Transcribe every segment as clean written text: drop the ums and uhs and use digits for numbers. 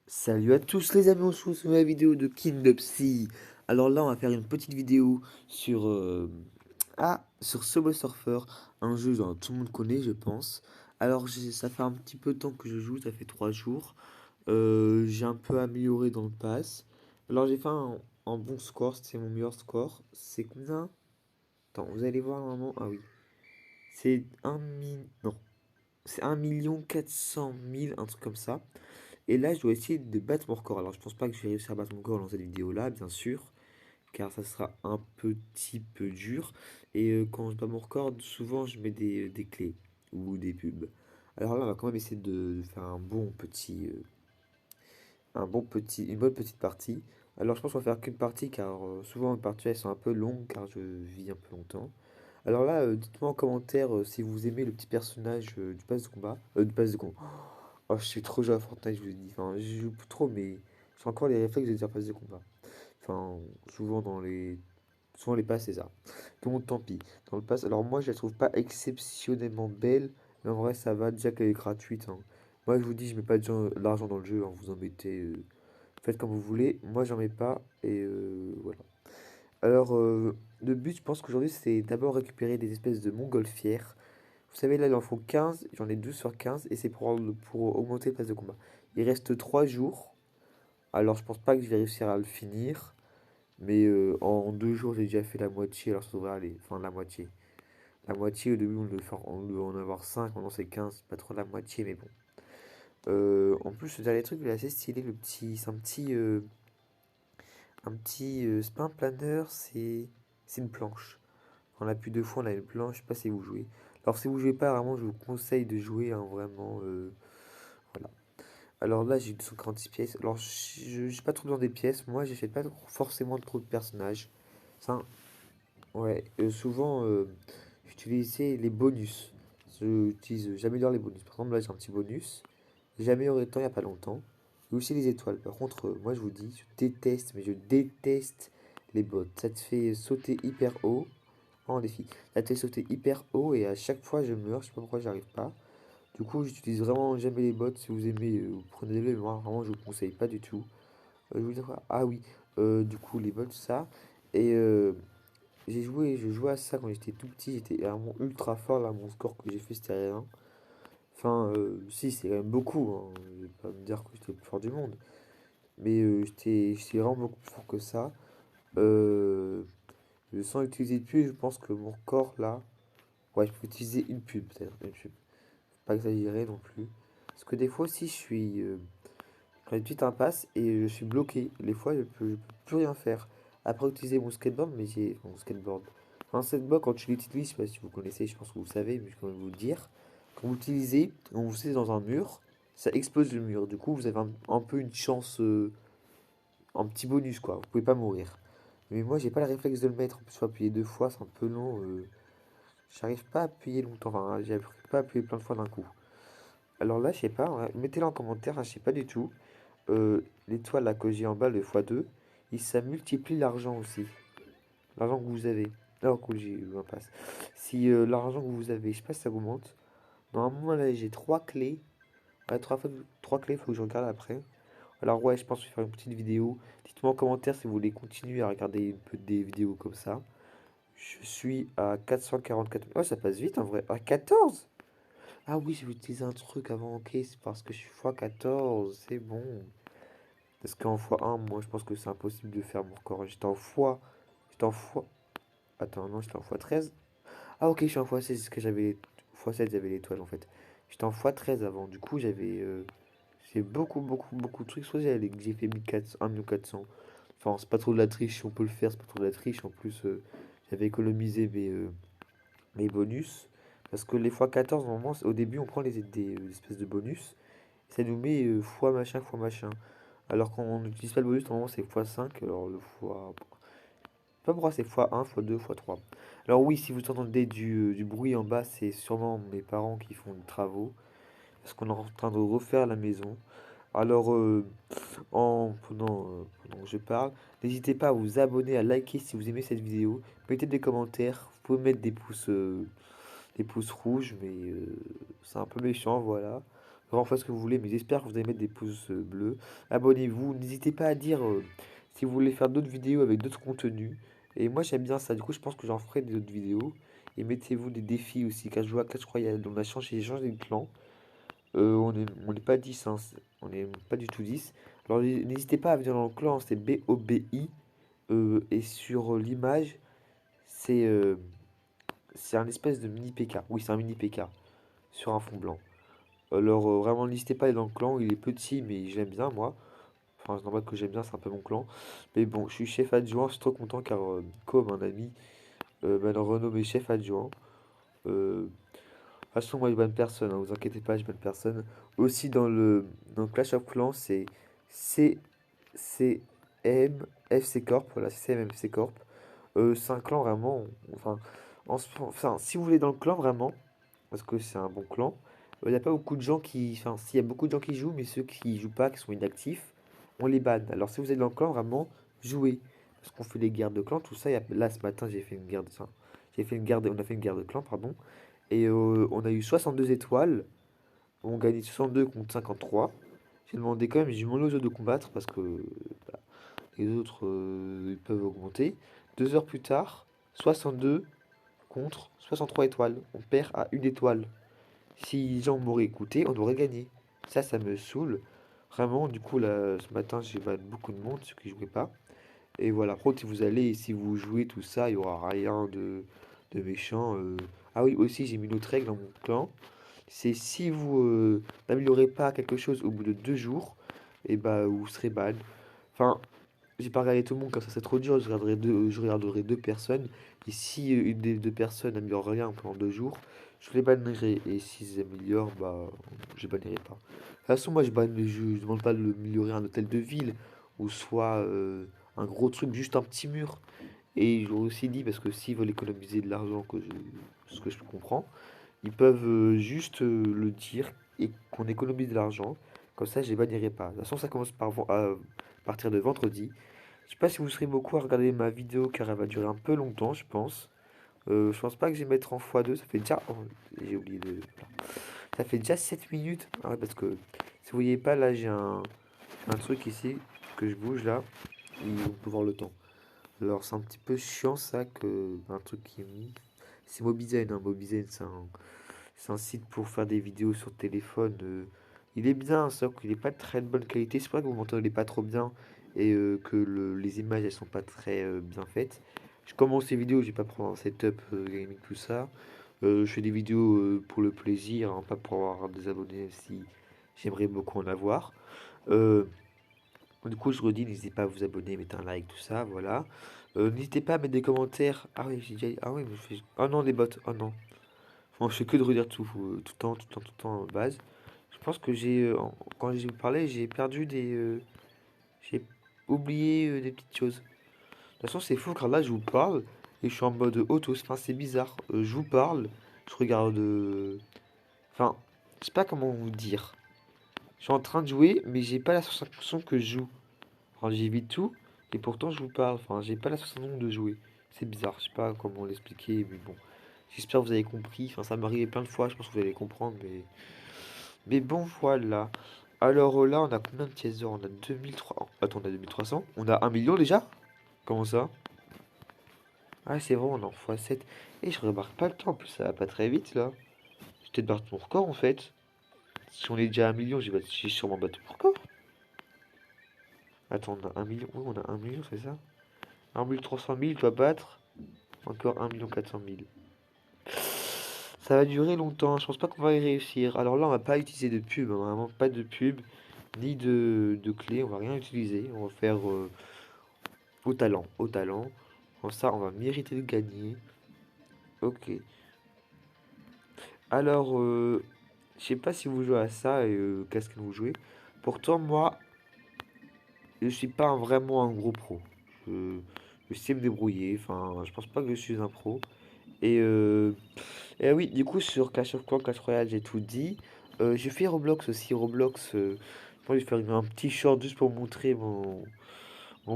Salut à tous les amis, on se retrouve sur la vidéo de Kindopsy. Alors là, on va faire une petite vidéo sur, sur Subway Surfer, un jeu dont tout le monde connaît, je pense. Alors, ça fait un petit peu de temps que je joue, ça fait 3 jours. J'ai un peu amélioré dans le pass. Alors, j'ai fait un bon score, c'est mon meilleur score. C'est combien? Attends, vous allez voir normalement. Ah oui, c'est 1 non, c'est 1 400 000, un truc comme ça. Et là, je dois essayer de battre mon record. Alors, je pense pas que je vais réussir à battre mon record dans cette vidéo-là, bien sûr, car ça sera un petit peu dur. Et quand je bats mon record, souvent, je mets des clés ou des pubs. Alors là, on va quand même essayer de faire une bonne petite partie. Alors, je pense qu'on va faire qu'une partie, car souvent, les parties, elles sont un peu longues, car je vis un peu longtemps. Alors là, dites-moi en commentaire si vous aimez le petit personnage du pass de combat. Du pass de combat. Oh, je suis trop joué à Fortnite, je vous le dis. Enfin, je joue plus trop, mais j'ai encore les réflexes de dire passe de combat. Enfin, souvent dans les. Souvent les passes, c'est ça. Donc tant pis. Dans le pass, alors moi je la trouve pas exceptionnellement belle, mais en vrai ça va, déjà qu'elle est gratuite, hein. Moi je vous dis, je mets pas l'argent dans le jeu, hein, vous en mettez. Faites comme vous voulez. Moi j'en mets pas, et voilà. Alors, le but, je pense qu'aujourd'hui, c'est d'abord récupérer des espèces de montgolfières. Vous savez, là, il en faut 15, j'en ai 12 sur 15, et c'est pour augmenter le pass de combat. Il reste 3 jours, alors je pense pas que je vais réussir à le finir, mais en 2 jours, j'ai déjà fait la moitié, alors ça devrait aller. Enfin, la moitié. La moitié, au début, on devait en avoir 5, maintenant c'est 15, c'est pas trop la moitié, mais bon. En plus, ce dernier truc, il est assez stylé, le petit. C'est un petit. C'est pas un planeur, c'est une planche. On a plus de fois, on a une planche, je sais pas si vous jouez. Alors si vous jouez pas, vraiment, je vous conseille de jouer, hein, vraiment. Voilà. Alors là, j'ai 246 pièces. Alors, j'ai pas trop besoin des pièces. Moi, j'achète pas forcément trop de personnages. Ça, ouais. Souvent, j'utilisais les bonus. J'améliore les bonus. Par exemple, là, j'ai un petit bonus. J'ai amélioré le temps il y a pas longtemps. Et aussi les étoiles. Par contre, moi, je vous dis, je déteste, mais je déteste les bots. Ça te fait sauter hyper haut. En défi. Ça te fait sauter hyper haut et à chaque fois, je meurs. Je sais pas pourquoi j'arrive pas. Du coup, j'utilise vraiment jamais les bots. Si vous aimez, vous prenez-les, mais moi, vraiment, je vous conseille pas du tout. Je vous dire quoi? Ah oui, du coup, les bots, ça. Et je jouais à ça quand j'étais tout petit. J'étais vraiment ultra fort. Là, mon score que j'ai fait, c'était rien. Enfin, si, c'est quand même beaucoup, hein. Je vais pas me dire que j'étais le plus fort du monde. Mais j'étais vraiment beaucoup plus fort que ça. Euh, Sans utiliser de pub, je pense que mon corps, là. Ouais, je peux utiliser une pub, peut-être. Une pub. Pas exagérer non plus. Parce que des fois aussi, je suis dans une petite impasse et je suis bloqué. Les fois, je peux plus rien faire. Après utiliser mon skateboard, mais j'ai mon skateboard. Un skateboard, quand tu l'utilises, je sais pas si vous connaissez, je pense que vous savez, mais je vais quand même vous le dire. Quand vous l'utilisez, quand vous êtes dans un mur, ça explose le mur. Du coup, vous avez un peu une chance, un petit bonus quoi. Vous pouvez pas mourir. Mais moi, j'ai pas le réflexe de le mettre. En plus, faut appuyer 2 fois, c'est un peu long. J'arrive pas à appuyer longtemps. Enfin, j'arrive pas à appuyer plein de fois d'un coup. Alors là, je sais pas, ouais, mettez-le en commentaire, hein, je sais pas du tout. L'étoile là que j'ai en bas, le x2, ça multiplie l'argent aussi. L'argent que vous avez. Alors cool, j'ai eu un passe. Si l'argent que vous avez, je sais pas si ça augmente. Normalement là j'ai 3 clés. Ouais, 3 clés, faut que je regarde après. Alors ouais, je pense que je vais faire une petite vidéo. Dites-moi en commentaire si vous voulez continuer à regarder un peu des vidéos comme ça. Je suis à 444. Oh, ça passe vite en vrai. À 14. Ah oui, j'ai utilisé un truc avant, ok, c'est parce que je suis x14, c'est bon. Parce qu'en x1, moi je pense que c'est impossible de faire mon record. J'étais en x. Attends, non, j'étais en x13. Ah ok, je suis en x16, c'est ce que j'avais. x7, j'avais l'étoile en fait. J'étais en x13 avant, du coup j'ai beaucoup de trucs. Soit j'ai fait 1400, 1400. Enfin, c'est pas trop de la triche, si on peut le faire, c'est pas trop de la triche. En plus, j'avais économisé mes bonus. Parce que les x14, normalement, au début, on prend des espèces de bonus. Ça nous met fois machin, fois machin. Alors quand on n'utilise pas le bonus, normalement, c'est x5. Alors le fois. Pas pourquoi c'est x1, x2, x3. Alors oui, si vous entendez du bruit en bas, c'est sûrement mes parents qui font des travaux. Parce qu'on est en train de refaire la maison. Alors, pendant que je parle, n'hésitez pas à vous abonner, à liker si vous aimez cette vidéo. Mettez des commentaires. Vous pouvez mettre des pouces rouges, mais c'est un peu méchant, voilà. Vraiment, faites ce que vous voulez, mais j'espère que vous allez mettre des pouces bleus. Abonnez-vous. N'hésitez pas à dire si vous voulez faire d'autres vidéos avec d'autres contenus. Et moi, j'aime bien ça. Du coup, je pense que j'en ferai d'autres vidéos. Et mettez-vous des défis aussi. Car je vois Clash Royale, on a changé de clan. On n'est pas 10, hein, on n'est pas du tout 10. Alors n'hésitez pas à venir dans le clan, c'est BOBI. Et sur l'image, c'est c'est un espèce de mini PK. Oui, c'est un mini PK sur un fond blanc. Alors vraiment, n'hésitez pas à aller dans le clan, il est petit, mais j'aime bien moi. Enfin, c'est normal que j'aime bien, c'est un peu mon clan. Mais bon, je suis chef adjoint, je suis trop content car comme un ami m'a renommé chef adjoint. De toute façon, moi je banne personne, hein, vous inquiétez pas, je banne personne. Aussi dans le Clash of Clans, c'est CCM FC Corp, voilà, CCM FC Corp. C'est un clan vraiment, enfin, enfin, si vous voulez dans le clan vraiment, parce que c'est un bon clan, il n'y a pas beaucoup de gens qui, enfin, s'il y a beaucoup de gens qui jouent, mais ceux qui jouent pas, qui sont inactifs, on les banne. Alors si vous êtes dans le clan, vraiment, jouez. Parce qu'on fait des guerres de clan, tout ça. Là, ce matin, j'ai fait une guerre de, enfin, on a fait une guerre de clan, pardon. Et on a eu 62 étoiles. On gagne 62 contre 53. J'ai demandé quand même, j'ai demandé aux autres de combattre parce que bah, les autres ils peuvent augmenter. 2 heures plus tard, 62 contre 63 étoiles. On perd à une étoile. Si les gens m'auraient écouté, on aurait gagné. Ça me saoule. Vraiment, du coup, là, ce matin, j'ai battu beaucoup de monde, ceux qui jouaient pas. Et voilà, par contre, si vous allez, si vous jouez tout ça, il y aura rien de méchant. Ah oui, aussi, j'ai mis une autre règle dans mon clan. C'est si vous n'améliorez pas quelque chose au bout de 2 jours, et bah vous serez ban. Enfin, j'ai pas regardé tout le monde car ça c'est trop dur, je regarderai 2 personnes. Et si une des 2 personnes n'améliore rien pendant 2 jours, je les bannerai. Et s'ils améliorent, bah je les bannerai pas. De toute façon, moi je demande pas de améliorer un hôtel de ville ou soit un gros truc, juste un petit mur. Et je aussi dit, parce que s'ils veulent économiser de l'argent, ce que je comprends, ils peuvent juste le dire et qu'on économise de l'argent. Comme ça, je les bannirai pas. De toute façon, ça commence à partir de vendredi. Je sais pas si vous serez beaucoup à regarder ma vidéo car elle va durer un peu longtemps, je pense. Je pense pas que je vais mettre en x2. Ça fait déjà. Oh, j'ai oublié de. Voilà. Ça fait déjà 7 minutes. Ah ouais, parce que si vous voyez pas, là, j'ai un truc ici que je bouge là. Et on peut voir le temps. Alors, c'est un petit peu chiant ça que un truc qui est mis. C'est Mobizen, hein. Mobizen, c'est un site pour faire des vidéos sur téléphone. Il est bien, sauf qu'il n'est pas de très bonne qualité. C'est vrai que vous m'entendez pas trop bien et que les images elles sont pas très bien faites. Je commence ces vidéos, je vais pas prendre un setup gaming tout ça. Je fais des vidéos pour le plaisir, hein, pas pour avoir des abonnés si j'aimerais beaucoup en avoir. Euh, du coup, je redis, n'hésitez pas à vous abonner, mettez un like, tout ça, voilà. N'hésitez pas à mettre des commentaires. Ah oui, j'ai déjà. Ah oui, mais je fais. Oh non, des bots. Oh non. Bon, je fais que de redire tout le temps, tout le temps, tout le temps, base. Je pense que quand j'ai parlé, j'ai perdu j'ai oublié des petites choses. De toute façon, c'est fou car là, je vous parle et je suis en mode auto. Enfin, c'est bizarre. Je vous parle, je regarde. Enfin, je sais pas comment vous dire. Je suis en train de jouer, mais j'ai pas la sensation que je joue. Enfin, j'évite tout et pourtant je vous parle. Enfin, j'ai pas la sensation de jouer. C'est bizarre. Je sais pas comment l'expliquer, mais bon. J'espère que vous avez compris. Enfin, ça m'est arrivé plein de fois. Je pense que vous allez comprendre, mais bon, voilà. Alors là, on a combien de pièces d'or? On a 2300. Attends, on a 2300. On a 1 million déjà? Comment ça? Ah, c'est vrai, on est en x7. Et je remarque pas le temps. En plus, ça va pas très vite là. Je vais peut-être battre mon record en fait. Si on est déjà à 1 million, j'ai sûrement battu mon record. Attends, on a 1 million. Oui, on a 1 million, c'est ça? 1 300 000, je dois battre. Encore 1 400 000. Ça va durer longtemps. Je pense pas qu'on va y réussir. Alors là, on va pas utiliser de pub, hein, vraiment pas de pub. Ni de clé, on va rien utiliser. On va faire au talent, au talent. Comme ça, on va mériter de gagner. Ok. Alors, je sais pas si vous jouez à ça et qu'est-ce que vous jouez. Pourtant, moi, je suis pas vraiment un gros pro. Je, je sais me débrouiller. Enfin, je pense pas que je suis un pro. Et, oui, du coup, sur Clash of Clans, Clash Royale, j'ai tout dit. J'ai fait Roblox aussi. Roblox, je vais faire un petit short juste pour montrer mon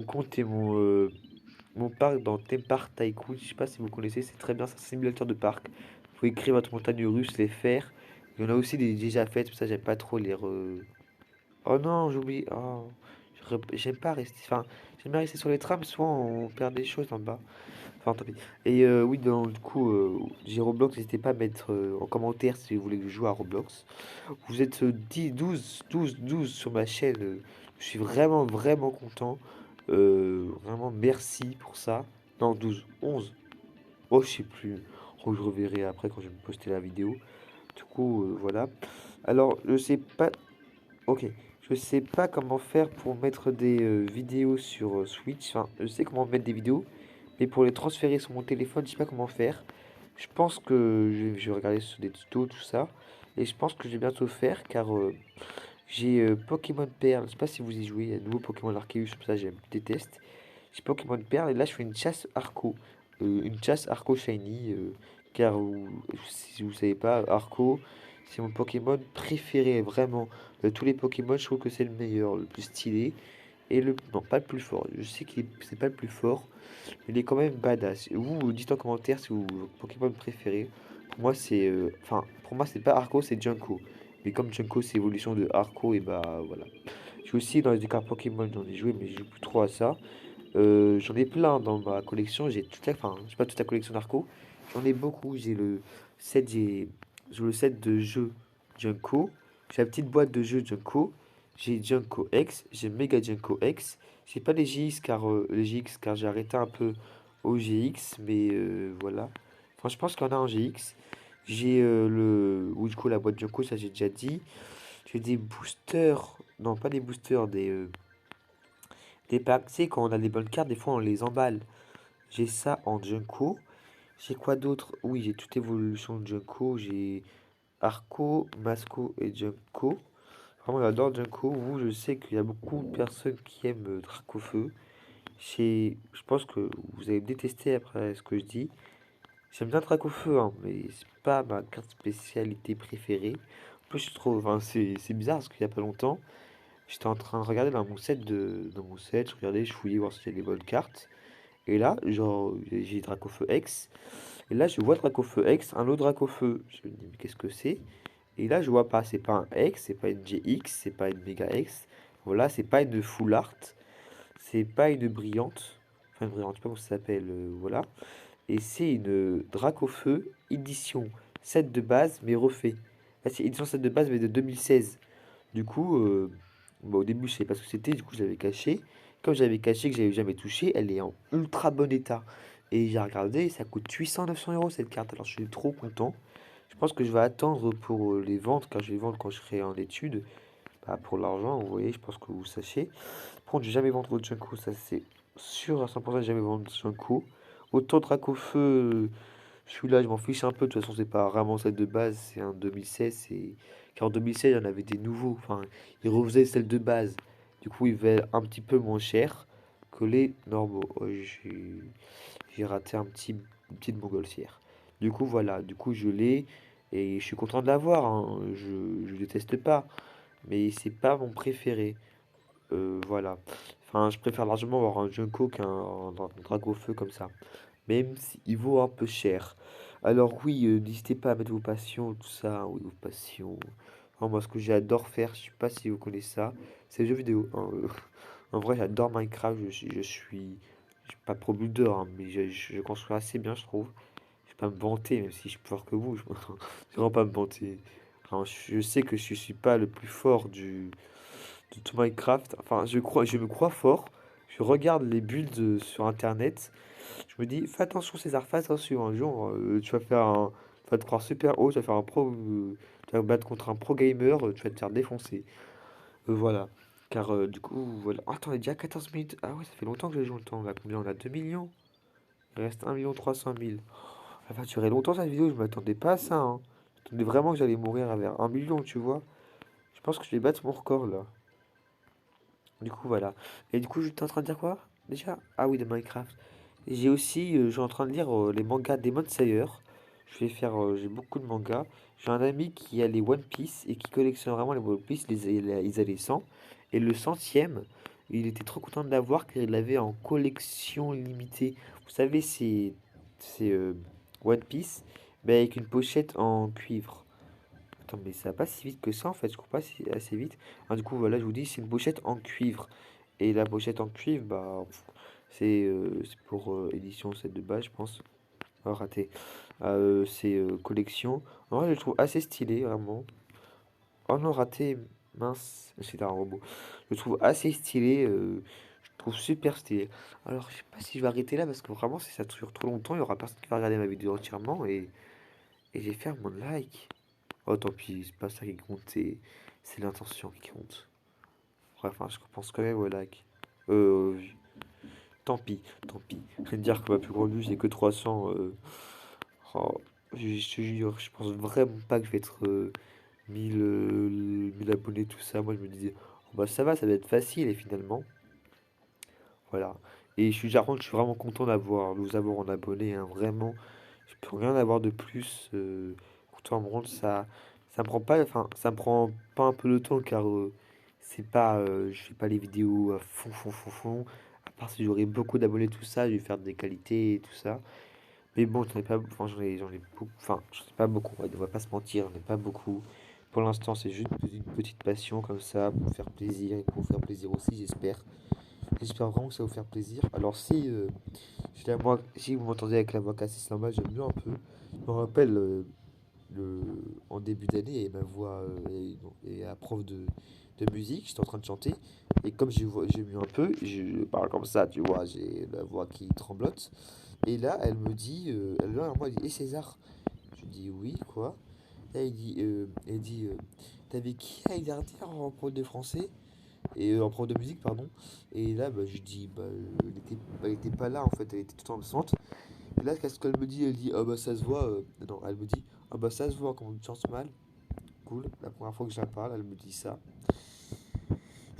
compte et mon parc dans Theme Park Tycoon. Je sais pas si vous connaissez, c'est très bien, c'est un simulateur de parc. Vous pouvez créer votre montagne russe, les faire. Il y en a aussi des déjà faites, tout ça, j'aime pas trop Oh non, j'oublie. Oh, j'aime pas rester. Enfin, j'aime bien rester sur les trams, souvent on perd des choses en bas. Enfin, tant pis. Et oui, du coup, j'ai Roblox, n'hésitez pas à mettre en commentaire si vous voulez que je joue à Roblox. Vous êtes 10, 12 sur ma chaîne. Je suis vraiment, vraiment content. Vraiment, merci pour ça. Non, 12, 11. Oh, je sais plus. Oh, je reverrai après quand je vais me poster la vidéo. Du coup, voilà. Alors, je sais pas. Ok. Je sais pas comment faire pour mettre des vidéos sur Switch. Enfin, je sais comment mettre des vidéos. Mais pour les transférer sur mon téléphone, je sais pas comment faire. Je pense que je vais regarder sur des tutos, tout ça. Et je pense que je vais bientôt faire car j'ai Pokémon Perle. Je sais pas si vous y jouez. Il y a de nouveau Pokémon Arceus, comme ça j'aime des tests. J'ai Pokémon Perle et là je fais une chasse Arco. Une chasse Arco Shiny. Car si vous savez pas, Arco, c'est mon Pokémon préféré, vraiment. De tous les Pokémon, je trouve que c'est le meilleur, le plus stylé. Et le. Non, pas le plus fort. Je sais que c'est pas le plus fort. Il est quand même badass. Vous dites en commentaire si vous votre Pokémon préféré. Pour moi, c'est. Enfin, pour moi, c'est pas Arco, c'est Junko. Mais comme Junko, c'est évolution de Arco, et bah voilà. Je suis aussi dans les cartes Pokémon, j'en ai joué, mais je joue plus trop à ça. J'en ai plein dans ma collection. J'ai toute la. Enfin, j'ai pas toute la collection d'Arco. J'en ai beaucoup. Set, j'ai le set de jeux Junko. J'ai la petite boîte de jeux Junko. J'ai Junko X. J'ai Mega Junko X. J'ai pas les GX car j'ai arrêté un peu au GX, mais voilà. Enfin, je pense qu'il y en a un GX. J'ai ou du coup la boîte Junko, ça j'ai déjà dit. J'ai des boosters, non pas des boosters, des packs. Tu sais, quand on a des bonnes cartes, des fois on les emballe. J'ai ça en Junko. J'ai quoi d'autre? Oui, j'ai toute évolution de Junko. J'ai Arco, Masco et Junko. Vraiment, j'adore Junko. Vous, je sais qu'il y a beaucoup de personnes qui aiment Dracofeu. Je pense que vous allez me détester après ce que je dis. J'aime bien Dracofeu, hein, mais c'est pas ma carte spécialité préférée. En plus, je trouve, enfin, c'est bizarre parce qu'il y a pas longtemps, j'étais en train de regarder dans mon set, je regardais, je fouillais voir si c'était les bonnes cartes. Et là, genre, j'ai Dracofeu X. Et là, je vois Dracofeu X, un autre Dracofeu. Je me dis, mais qu'est-ce que c'est? Et là, je vois pas. C'est pas un X, c'est pas une GX, c'est pas une Mega X. Voilà, c'est pas une Full Art. C'est pas une brillante. Enfin, une brillante, je sais pas comment ça s'appelle. Voilà. Et c'est une Dracofeu édition 7 de base, mais refait. Là, c'est édition 7 de base, mais de 2016. Du coup, bah, au début, je savais pas ce que c'était, du coup, je l'avais caché. Comme j'avais caché que j'avais jamais touché, elle est en ultra bon état. Et j'ai regardé, ça coûte 800-900 € cette carte. Alors, je suis trop content. Je pense que je vais attendre pour les ventes, car je vais les vendre quand je serai en études. Bah, pour l'argent, vous voyez, je pense que vous sachez. Par contre, je vais jamais vendre de Junko, ça c'est sûr à 100%, je vais jamais vendre de Junko. Autant Dracofeu, celui-là, je m'en fiche un peu. De toute façon, c'est pas vraiment celle de base, c'est un 2016. Car en 2016, il y en avait des nouveaux. Enfin, ils refaisaient celle de base. Du coup, ils valaient un petit peu moins cher que les normaux. Oh, j'ai raté une petite montgolfière. Du coup, voilà. Du coup, je l'ai. Et je suis content de l'avoir, hein. Je déteste pas. Mais c'est pas mon préféré. Voilà. Enfin, je préfère largement avoir un Junko qu'un Dragofeu comme ça même s'il vaut un peu cher. Alors oui, n'hésitez pas à mettre vos passions, tout ça, oui, vos passions. Enfin, moi, ce que j'adore faire, je sais pas si vous connaissez ça, c'est les jeux vidéo, hein, en vrai, j'adore Minecraft, je suis pas pro builder, hein, mais je construis assez bien, je trouve. Je vais pas me vanter, même si je suis plus fort que vous, je ne vraiment pas me vanter. Enfin, je sais que je suis pas le plus fort de tout Minecraft. Enfin, je me crois fort. Je regarde les builds sur Internet. Je me dis, fais attention César, fais attention. Un jour, tu vas te croire super haut, tu vas faire un pro, tu vas te battre contre un pro gamer, tu vas te faire défoncer. Voilà. Car du coup, voilà. Oh, attends, on est déjà à 14 minutes. Ah ouais, ça fait longtemps que je joue le temps. On a combien? On a 2 millions. Il reste 1 300 000. Elle va durer longtemps cette vidéo, je m'attendais pas à ça, hein. J'attendais vraiment que j'allais mourir vers 1 million, tu vois. Je pense que je vais battre mon record là. Du coup, voilà. Et du coup, j'étais en train de dire quoi? Déjà? Ah oui, de Minecraft. J'ai aussi, je suis en train de lire les mangas Demon Slayer. J'ai beaucoup de mangas. J'ai un ami qui a les One Piece et qui collectionne vraiment les One Piece. Ils a les 100. Et le centième, il était trop content de l'avoir car il l'avait en collection limitée. Vous savez, c'est One Piece, mais avec une pochette en cuivre. Attends, mais ça va pas si vite que ça en fait, je cours pas assez vite. Ah, du coup, voilà, je vous dis, c'est une pochette en cuivre. Et la pochette en cuivre, bah, c'est pour édition 7 de base, je pense. Oh, raté. C'est collection. En vrai, je le trouve assez stylé, vraiment. Oh non, raté, mince, c'est un robot. Je le trouve assez stylé, je le trouve super stylé. Alors, je sais pas si je vais arrêter là parce que vraiment, si ça dure trop longtemps, il y aura personne qui va regarder ma vidéo entièrement et je vais faire mon like. Oh, tant pis, c'est pas ça qui compte, c'est l'intention qui compte. Bref, enfin, je pense quand même au like. Euh, tant pis, tant pis. Rien de dire que ma plus grande vue, c'est que 300. Oh, je te jure, je pense vraiment pas que je vais être 1000 abonnés, tout ça. Moi, je me disais, oh, bah ça va être facile, et finalement, voilà. Et je suis vraiment content de vous avoir en abonné, hein, vraiment. Je peux rien avoir de plus. Pourtant, me rendre ça me prend pas, enfin, ça me prend pas un peu de temps, car c'est pas, je fais pas les vidéos à fond. À part si j'aurais beaucoup d'abonnés, tout ça, je vais faire des qualités et tout ça. Mais bon, j'en ai pas, enfin, j'en ai beaucoup, enfin, j'en ai pas beaucoup, on va pas se mentir, j'en ai pas beaucoup. Pour l'instant, c'est juste une petite passion comme ça, pour faire plaisir et pour vous faire plaisir aussi, j'espère. J'espère vraiment que ça va vous faire plaisir. Alors, si vous m'entendez avec la voix cassée, c'est normal, j'aime mieux un peu. Je me rappelle le, en début d'année, et ma voix et la prof de musique, j'étais en train de chanter. Et comme j'ai mieux un peu, je parle comme ça, tu vois, j'ai la voix qui tremblote. Et là, elle me dit, elle vient vers moi, elle dit, hé César. Je dis, oui, quoi? Là, elle dit, t'avais qui l'année dernière en prof de français? Et en prof de musique, pardon. Et là, bah, je dis, elle était pas là, en fait, elle était tout le temps absente. Et là, qu'est-ce qu'elle me dit? Elle dit, ah bah ça se voit. Non, elle me dit, ah bah ça se voit quand on chante mal. Cool, la première fois que je la parle, elle me dit ça.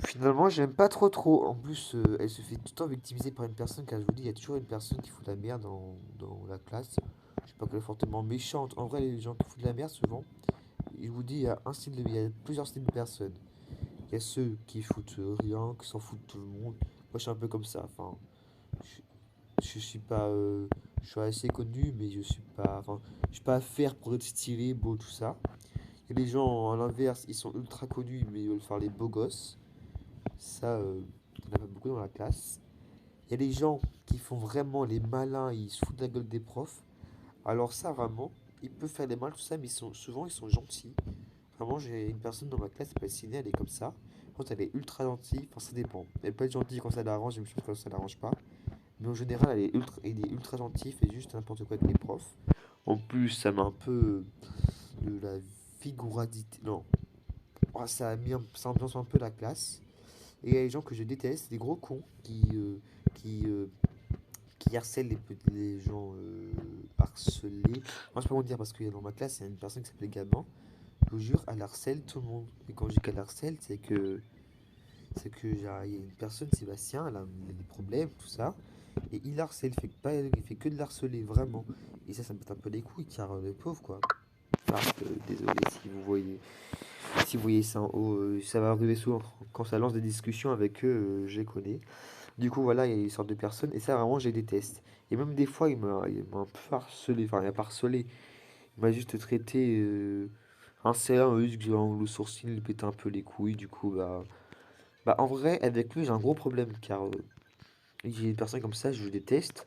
Finalement, j'aime pas trop. En plus, elle se fait tout le temps victimiser par une personne, car je vous dis, il y a toujours une personne qui fout de la merde dans la classe. Je sais pas qu'elle est fortement méchante. En vrai, les gens qui foutent de la merde, souvent, je vous dis, il y a plusieurs styles de personnes. Il y a ceux qui foutent rien, qui s'en foutent de tout le monde. Moi, je suis un peu comme ça. Enfin, je suis pas. Je suis assez connu, mais je suis pas. Enfin, je suis pas à faire pour être stylé, beau, tout ça. Et les gens, à l'inverse, ils sont ultra connus, mais ils veulent faire les beaux gosses. Ça, il n'y en a pas beaucoup dans la classe. Il y a des gens qui font vraiment les malins, ils se foutent de la gueule des profs. Alors ça, vraiment, ils peuvent faire des mal, tout ça, mais souvent, ils sont gentils. Vraiment, j'ai une personne dans ma classe, elle s'appelle Ciné, elle est comme ça. Quand elle est ultra gentille, enfin ça dépend. Elle peut être gentille quand ça l'arrange, et me quand ça l'arrange pas. Mais en général, elle est ultra gentille, fait juste n'importe quoi avec les profs. En plus, ça m'a un peu de la figuradité. Non, oh, ça ambiance un peu la classe. Et il y a des gens que je déteste, des gros cons qui, euh, qui harcèlent les gens harcelés. Moi, je peux pas vous dire parce que dans ma classe, il y a une personne qui s'appelle Gabin. Je vous jure, elle harcèle tout le monde. Et quand je dis qu'elle harcèle, il y a une personne, Sébastien, elle a des problèmes, tout ça. Et il harcèle, il fait que de l'harceler, vraiment. Et ça me pète un peu les couilles, car le pauvre, quoi. Enfin, désolé si vous voyez ça en haut, ça va arriver souvent quand ça lance des discussions avec eux, je les connais. Du coup, voilà, il y a une sorte de personnes, et ça, vraiment, je les déteste. Et même des fois, il m'a un peu harcelé, enfin, il m'a pas harcelé, il m'a juste traité juste que le sourcil, il pétait un peu les couilles, du coup, en vrai, avec lui, j'ai un gros problème, car j'ai une personne comme ça, je le déteste,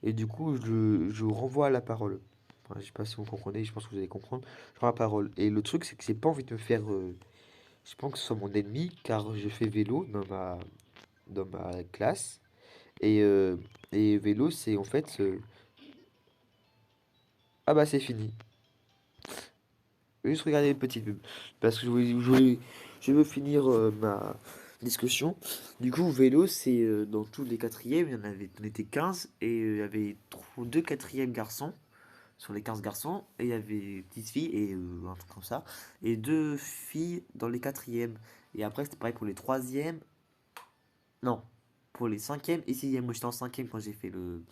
et du coup, je renvoie à la parole. Enfin, je sais pas si vous comprenez, je pense que vous allez comprendre. Je rends la parole. Et le truc, c'est que j'ai pas envie de me faire. Je pense que ce soit mon ennemi, car je fais vélo dans ma classe. Et, euh, et vélo, c'est en fait. Ah bah, c'est fini. Je vais juste regarder une petite pub. Parce que je veux finir ma discussion. Du coup, vélo, c'est dans tous les quatrièmes, on était 15 et il y avait deux quatrièmes garçons sur les 15 garçons, et il y avait une petite fille et un truc comme ça, et deux filles dans les quatrièmes. Et après, c'était pareil pour les troisièmes, non, pour les cinquièmes et sixièmes. Moi, j'étais en cinquième quand j'ai fait le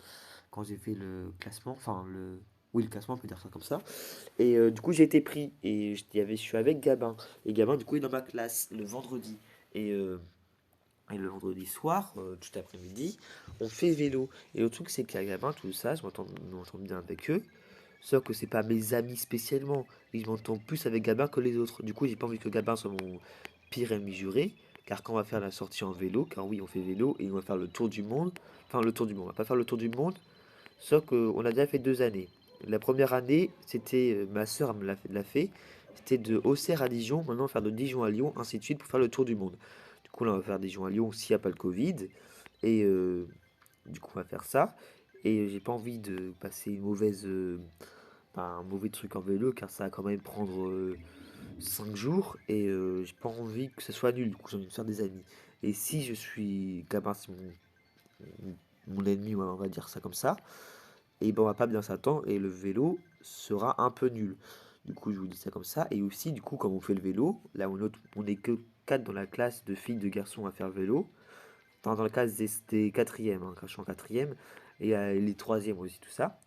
classement, oui, le classement, on peut dire ça comme ça. Et du coup, j'ai été pris, et je suis avec Gabin. Et Gabin, du coup, est dans ma classe le vendredi. Et, euh, et le vendredi soir, tout après-midi, on fait vélo. Et le truc, c'est qu'à Gabin, tout ça, je m'entends bien avec eux. Sauf que c'est pas mes amis spécialement. Ils m'entendent plus avec Gabin que les autres. Du coup, j'ai pas envie que Gabin soit mon pire ennemi juré. Car quand on va faire la sortie en vélo, car oui, on fait vélo et on va faire le tour du monde. Enfin, le tour du monde. On va pas faire le tour du monde. Sauf qu'on a déjà fait 2 années. La première année, c'était ma soeur l'a fait. C'était de Auxerre à Dijon. Maintenant, on va faire de Dijon à Lyon, ainsi de suite, pour faire le tour du monde. Du coup, là, on va faire Dijon à Lyon s'il n'y a pas le Covid. Et du coup, on va faire ça. Et j'ai pas envie de passer un mauvais truc en vélo, car ça va quand même prendre 5 jours. Et j'ai pas envie que ce soit nul. Du coup, j'ai envie de faire des amis. Et si je suis Gabin, c'est mon ennemi, ouais, on va dire ça comme ça, et ben on va pas bien s'attendre et le vélo sera un peu nul. Du coup, je vous dis ça comme ça. Et aussi, du coup, comme on fait le vélo, là on est que 4 dans la classe de filles, de garçons à faire le vélo. Dans la classe des quatrièmes, hein, quand je suis en quatrième, et les troisièmes aussi, tout ça.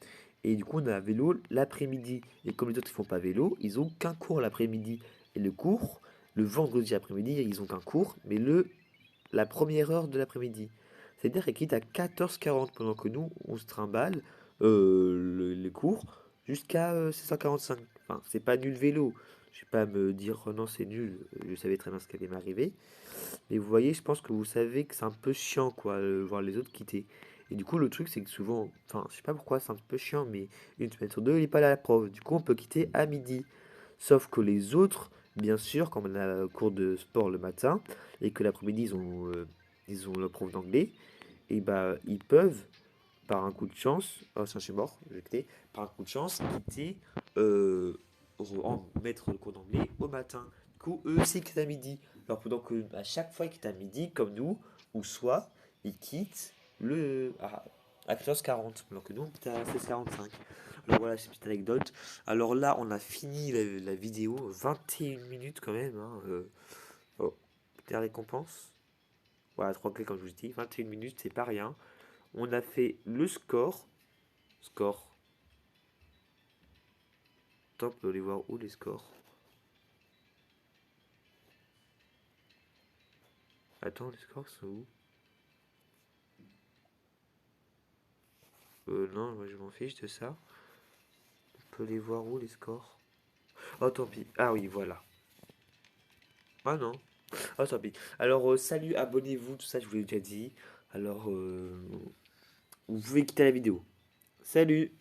Et du coup, on a un vélo l'après-midi. Et comme les autres ne font pas vélo, ils ont qu'un cours l'après-midi. Et le cours, le vendredi après-midi, ils ont qu'un cours, mais la première heure de l'après-midi. C'est-à-dire qu'ils quittent à 14h40 pendant que nous, on se trimballe les cours jusqu'à 16h45. Enfin, c'est pas nul vélo. Je vais pas me dire oh non, c'est nul. Je savais très bien ce qui allait m'arriver. Mais vous voyez, je pense que vous savez que c'est un peu chiant, quoi, voir les autres quitter. Et du coup, le truc, c'est que souvent, enfin, je sais pas pourquoi, c'est un peu chiant, mais une semaine sur deux, il est pas là à la prof. Du coup, on peut quitter à midi. Sauf que les autres, bien sûr, quand on a cours de sport le matin et que l'après-midi, ils ont leur prof d'anglais, et bah, ils peuvent, par un coup de chance, oh, ça, je suis mort, j'ai quitté, par un coup de chance, quitter, mettre le cours d'anglais au matin. Du coup, eux aussi quittent à midi. Alors, pendant que à chaque fois ils quittent à midi, comme nous, ou soit, ils quittent à 14h40, alors que nous, on quitte à 16h45. Alors voilà, c'est une petite anecdote. Alors là, on a fini la vidéo, 21 minutes quand même. Hein, oh, petite récompense. Voilà, 3 clés comme je vous dis, 21 minutes, c'est pas rien. On a fait le score. Score. Top, on peut aller voir où les scores. Attends, les scores sont où? Non, moi je m'en fiche de ça. On peut les voir où les scores? Oh, tant pis. Ah oui, voilà. Ah non. Oh, tant pis. Alors, salut, abonnez-vous, tout ça, je vous l'ai déjà dit. Alors, vous pouvez quitter la vidéo. Salut!